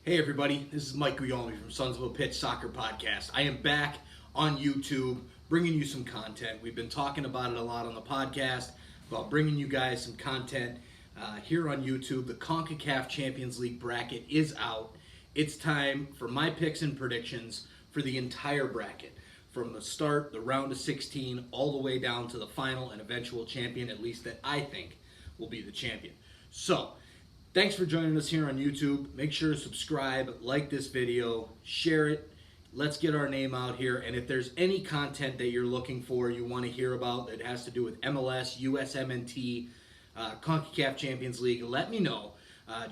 Hey everybody, this is Mike Guillaume from Sons of a Pitch Soccer Podcast. I am back on YouTube bringing you some content. We've been talking about it a lot on the podcast, about bringing you guys some content here on YouTube. The CONCACAF Champions League bracket is out. It's time for my picks and predictions for the entire bracket. From the start, the round of 16, all the way down to the final and eventual champion, at least that I think will be the champion. So, thanks for joining us here on YouTube. Make sure to subscribe, like this video, share it. Let's get our name out here. And if there's any content that you're looking for, you want to hear about that has to do with MLS, USMNT, CONCACAF Champions League, let me know.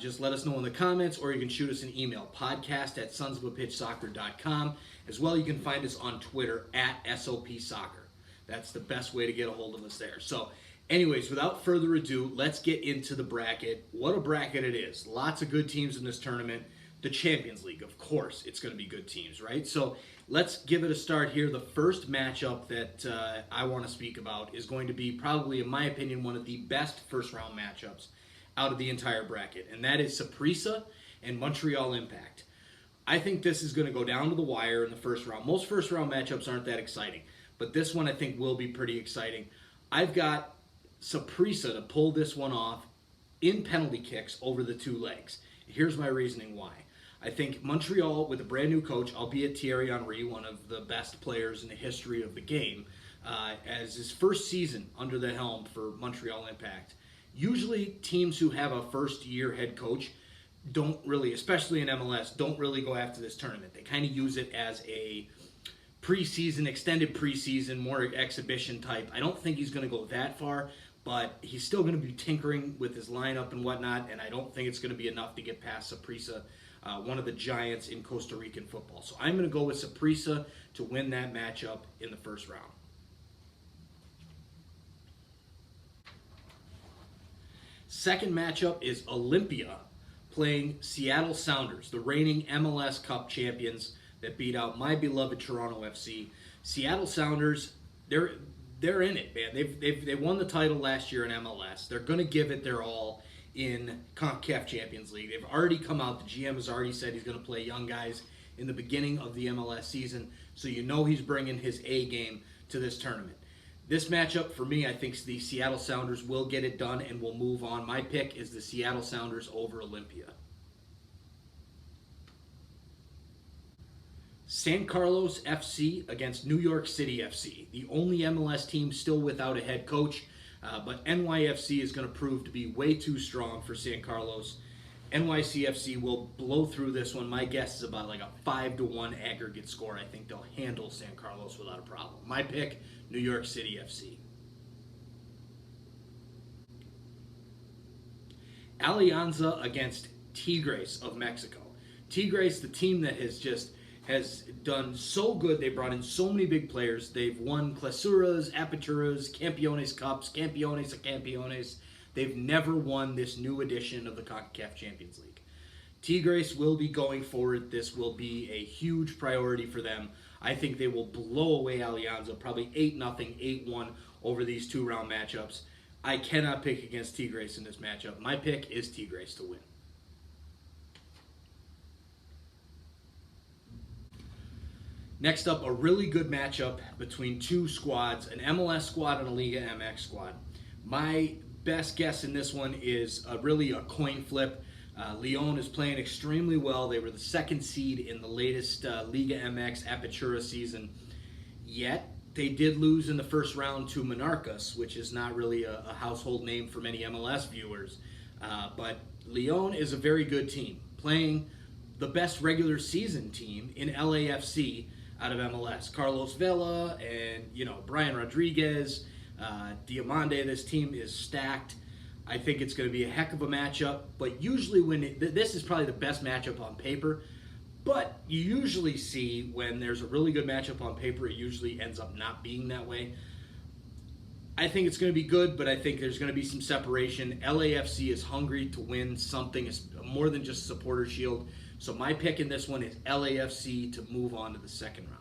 Just let us know in the comments, or you can shoot us an email, podcast@sonsofapitchsoccer.com. As well, you can find us on Twitter @SOPsoccer. That's the best way to get a hold of us there. So, anyways, without further ado, let's get into the bracket. What a bracket it is. Lots of good teams in this tournament. The Champions League, of course, it's going to be good teams, right? So let's give it a start here. The first matchup that I want to speak about is going to be probably, in my opinion, one of the best first-round matchups out of the entire bracket, and that is Saprissa and Montreal Impact. I think this is going to go down to the wire in the first round. Most first-round matchups aren't that exciting, but this one I think will be pretty exciting. I've got Saprissa to pull this one off in penalty kicks over the two legs. Here's my reasoning why. I think Montreal, with a brand new coach, albeit Thierry Henry, one of the best players in the history of the game, as his first season under the helm for Montreal Impact. Usually teams who have a first-year head coach don't really, especially in MLS, don't really go after this tournament. They kind of use it as a preseason, extended preseason, more exhibition type. I don't think he's going to go that far, but he's still going to be tinkering with his lineup and whatnot, and I don't think it's going to be enough to get past Saprissa, one of the giants in Costa Rican football. So I'm going to go with Saprissa to win that matchup in the first round. Second matchup is Olympia playing Seattle Sounders, the reigning MLS Cup champions that beat out my beloved Toronto FC. Seattle Sounders, they're in it, man. They won the title last year in MLS. They're going to give it their all in CONCACAF Champions League. They've already come out. The GM has already said he's going to play young guys in the beginning of the MLS season, so you know he's bringing his A game to this tournament. This matchup, for me, I think the Seattle Sounders will get it done and will move on. My pick is the Seattle Sounders over Olympia. San Carlos FC against New York City FC, the only MLS team still without a head coach, but NYFC is going to prove to be way too strong for San Carlos. NYCFC will blow through this one. My guess is about like a 5-1 aggregate score. I think they'll handle San Carlos without a problem. My pick, New York City FC. Alianza against Tigres of Mexico. Tigres, the team that has done so good. They brought in so many big players. They've won Clasuras, Aperturas, Campeones Cups, Campeones of Campeones. They've never won this new edition of the CONCACAF Champions League. Tigres will be going forward. This will be a huge priority for them. I think they will blow away Alianza, probably 8-0, 8-1 over these two-round matchups. I cannot pick against Tigres in this matchup. My pick is Tigres to win. Next up, a really good matchup between two squads, an MLS squad and a Liga MX squad. My best guess in this one is really a coin flip. Lyon is playing extremely well. They were the second seed in the latest Liga MX Apertura season. Yet, they did lose in the first round to Monarcas, which is not really a household name for many MLS viewers. But Lyon is a very good team, playing the best regular season team in LAFC out of MLS. Carlos Vela and, Brian Rodriguez, Diamande. This team is stacked. I think it's going to be a heck of a matchup, but usually this is probably the best matchup on paper, but you usually see when there's a really good matchup on paper, it usually ends up not being that way. I think it's going to be good, but I think there's going to be some separation. LAFC is hungry to win something more than just a supporter shield, so my pick in this one is LAFC to move on to the second round.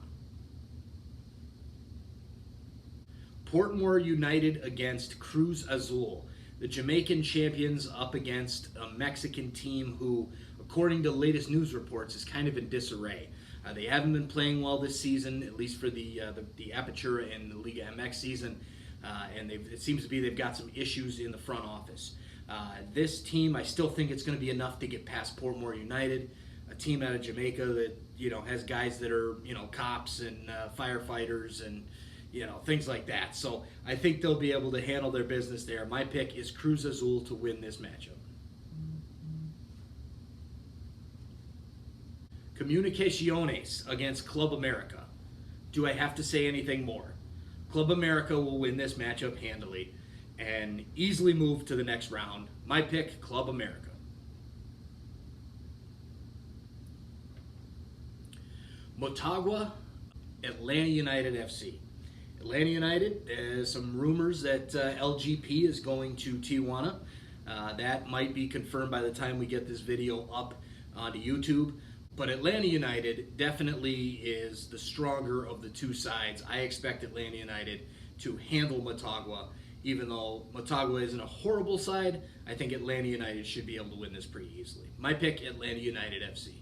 Portmore United against Cruz Azul. The Jamaican champions up against a Mexican team who, according to latest news reports, is kind of in disarray. They haven't been playing well this season, at least for the Aperture and the Liga MX season, and it seems to be they've got some issues in the front office. This team, I still think it's going to be enough to get past Portmore United, a team out of Jamaica that has guys that are cops and firefighters and things like that. So I think they'll be able to handle their business there. My pick is Cruz Azul to win this matchup. Comunicaciones against Club America. Do I have to say anything more? Club America will win this matchup handily and easily move to the next round. My pick, Club America. Motagua, Atlanta United FC. Atlanta United, there's some rumors that LGP is going to Tijuana. That might be confirmed by the time we get this video up onto YouTube. But Atlanta United definitely is the stronger of the two sides. I expect Atlanta United to handle Motagua. Even though Motagua isn't a horrible side, I think Atlanta United should be able to win this pretty easily. My pick, Atlanta United FC.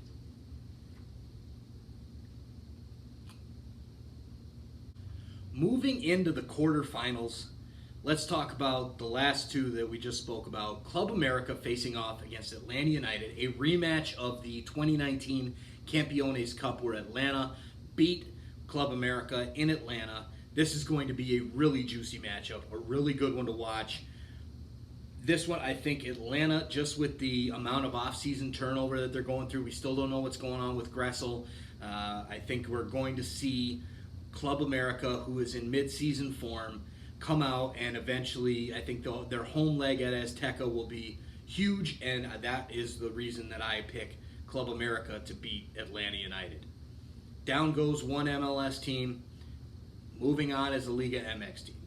Moving into the quarterfinals, let's talk about the last two that we just spoke about. Club America facing off against Atlanta United, a rematch of the 2019 Campeones Cup where Atlanta beat Club America in Atlanta. This is going to be a really juicy matchup, a really good one to watch. This one, I think Atlanta, just with the amount of off-season turnover that they're going through, we still don't know what's going on with Gressel. I think we're going to see Club America, who is in mid-season form, come out, and eventually I think their home leg at Azteca will be huge, and that is the reason that I pick Club America to beat Atlanta United. Down goes one MLS team, moving on as a Liga MX team.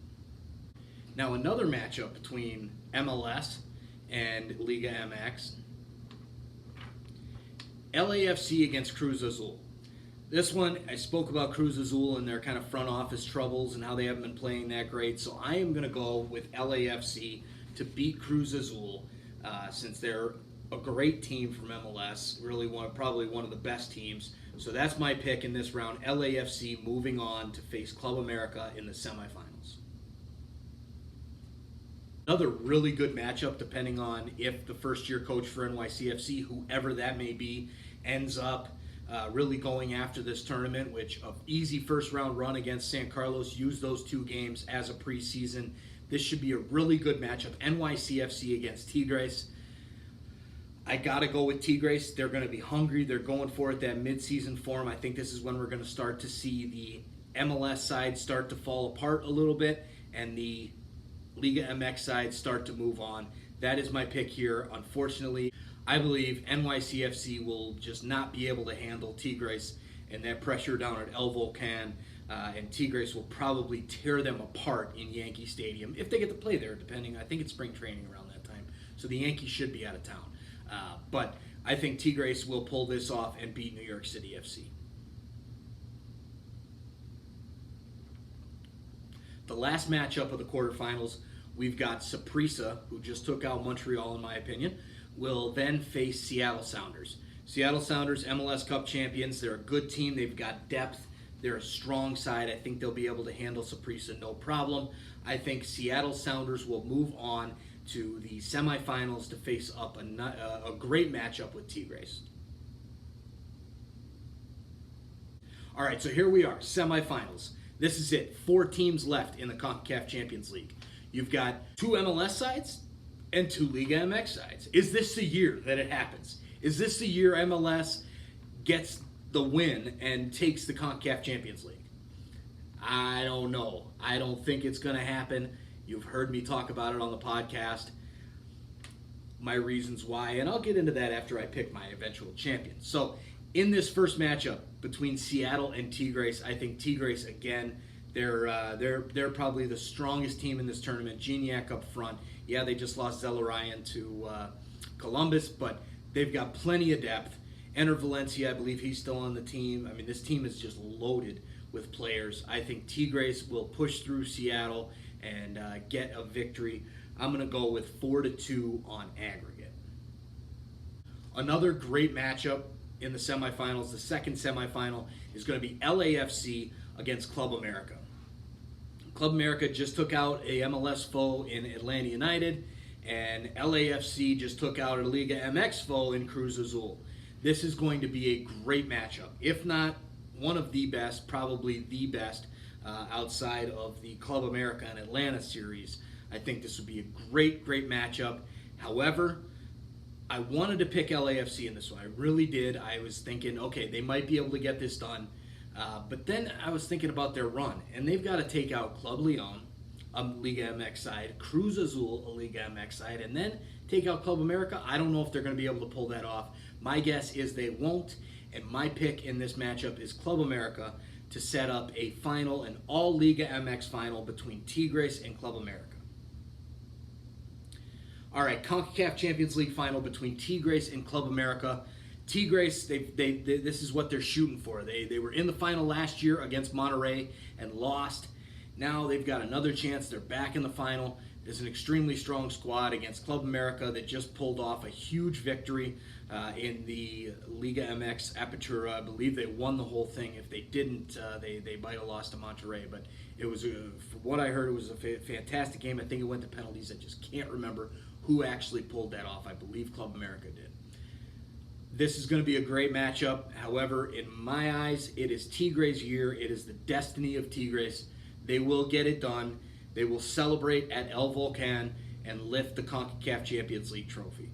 Now another matchup between MLS and Liga MX. LAFC against Cruz Azul. This one, I spoke about Cruz Azul and their kind of front office troubles and how they haven't been playing that great. So I am going to go with LAFC to beat Cruz Azul since they're a great team from MLS, really probably one of the best teams. So that's my pick in this round, LAFC moving on to face Club America in the semifinals. Another really good matchup depending on if the first-year coach for NYC FC, whoever that may be, ends up really going after this tournament, which an easy first-round run against San Carlos, use those two games as a preseason. This should be a really good matchup. NYC FC against Tigres. I got to go with Tigres. They're going to be hungry. They're going for it, that mid-season form. I think this is when we're going to start to see the MLS side start to fall apart a little bit and the Liga MX side start to move on. That is my pick here. Unfortunately, I believe NYCFC will just not be able to handle Tigres and that pressure down at El Volcan, and Tigres will probably tear them apart in Yankee Stadium if they get to play there, depending. I think it's spring training around that time, so the Yankees should be out of town. But I think Tigres will pull this off and beat New York City FC. The last matchup of the quarterfinals, we've got Saprissa, who just took out Montreal in my opinion, will then face Seattle Sounders. Seattle Sounders, MLS Cup champions. They're a good team. They've got depth. They're a strong side. I think they'll be able to handle Saprissa no problem. I think Seattle Sounders will move on to the semifinals to face up a great matchup with Tigres. All right, so here we are, semifinals. This is it. 4 teams left in the CONCACAF Champions League. You've got 2 MLS sides and 2 Liga MX sides. Is this the year that it happens? Is this the year MLS gets the win and takes the CONCACAF Champions League? I don't know. I don't think it's going to happen. You've heard me talk about it on the podcast, my reasons why, and I'll get into that after I pick my eventual champion. So in this first matchup between Seattle and Tigres, I think Tigres, again, they're probably the strongest team in this tournament. Gignac up front. Yeah, they just lost Zelarayan to Columbus, but they've got plenty of depth. Enter Valencia, I believe he's still on the team. I mean, this team is just loaded with players. I think Tigres will push through Seattle and get a victory. I'm going to go with 4-2 on aggregate. Another great matchup in the semifinals. The second semifinal is going to be LAFC against Club America. Club America just took out a MLS foe in Atlanta United, and LAFC just took out a Liga MX foe in Cruz Azul. This is going to be a great matchup. If not one of the best, probably the best outside of the Club America and Atlanta series. I think this would be a great, great matchup. However, I wanted to pick LAFC in this one. I really did. I was thinking, okay, they might be able to get this done. But then I was thinking about their run, and they've got to take out Club Lyon, a Liga MX side, Cruz Azul, a Liga MX side, and then take out Club America. I don't know if they're going to be able to pull that off. My guess is they won't, and my pick in this matchup is Club America to set up a final, an all-Liga MX final between Tigres and Club America. All right, CONCACAF Champions League final between Tigres and Club America. Tigres, this is what they're shooting for. They were in the final last year against Monterrey and lost. Now they've got another chance. They're back in the final. There's an extremely strong squad against Club America that just pulled off a huge victory in the Liga MX Apertura. I believe they won the whole thing. If they didn't, they might have lost to Monterrey. But it was, from what I heard, it was a fantastic game. I think it went to penalties. I just can't remember who actually pulled that off. I believe Club America did. This is going to be a great matchup. However, in my eyes, it is Tigres' year. It is the destiny of Tigres. They will get it done. They will celebrate at El Volcan and lift the CONCACAF Champions League trophy.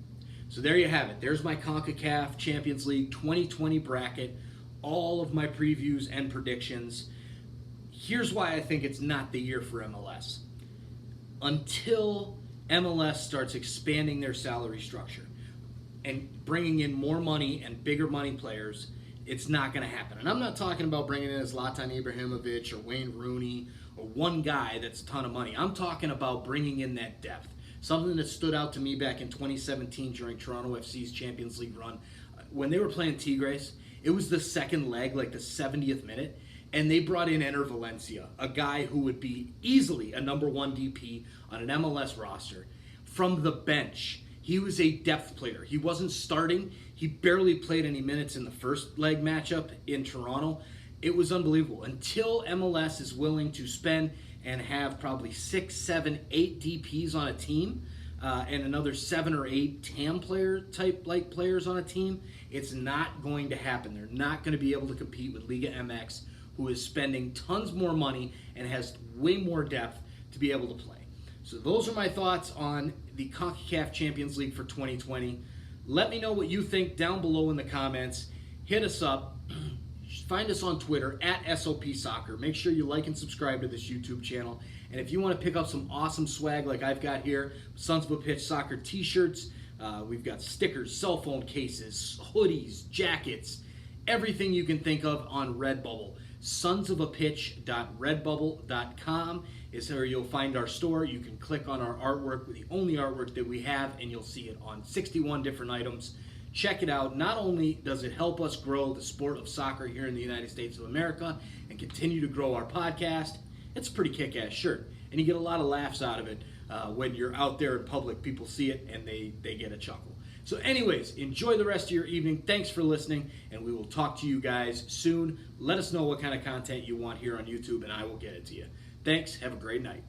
So there you have it. There's my CONCACAF Champions League 2020 bracket. All of my previews and predictions. Here's why I think it's not the year for MLS. Until MLS starts expanding their salary structure and bringing in more money and bigger money players, it's not going to happen. And I'm not talking about bringing in Zlatan Ibrahimovic or Wayne Rooney or one guy that's a ton of money. I'm talking about bringing in that depth. Something that stood out to me back in 2017 during Toronto FC's Champions League run. When they were playing Tigres, it was the second leg, like the 70th minute, and they brought in Enner Valencia, a guy who would be easily a number one DP on an MLS roster. From the bench, he was a depth player. He wasn't starting. He barely played any minutes in the first leg matchup in Toronto. It was unbelievable. Until MLS is willing to spend and have probably 6, 7, 8 DPs on a team and another 7 or 8 TAM player type like players on a team, it's not going to happen. They're not going to be able to compete with Liga MX, who is spending tons more money and has way more depth to be able to play. So those are my thoughts on the CONCACAF Champions League for 2020. Let me know what you think down below in the comments. Hit us up. Find us on Twitter at SOP Soccer. Make sure you like and subscribe to this YouTube channel. And if you want to pick up some awesome swag like I've got here, Sons of a Pitch Soccer t-shirts, we've got stickers, cell phone cases, hoodies, jackets, everything you can think of on Redbubble. sonsofapitch.redbubble.com is where you'll find our store. You can click on our artwork, the only artwork that we have, and you'll see it on 61 different items. Check it out. Not only does it help us grow the sport of soccer here in the United States of America and continue to grow our podcast, it's a pretty kick-ass shirt. And you get a lot of laughs out of it when you're out there in public. People see it and they get a chuckle. So anyways, enjoy the rest of your evening. Thanks for listening, and we will talk to you guys soon. Let us know what kind of content you want here on YouTube, and I will get it to you. Thanks. Have a great night.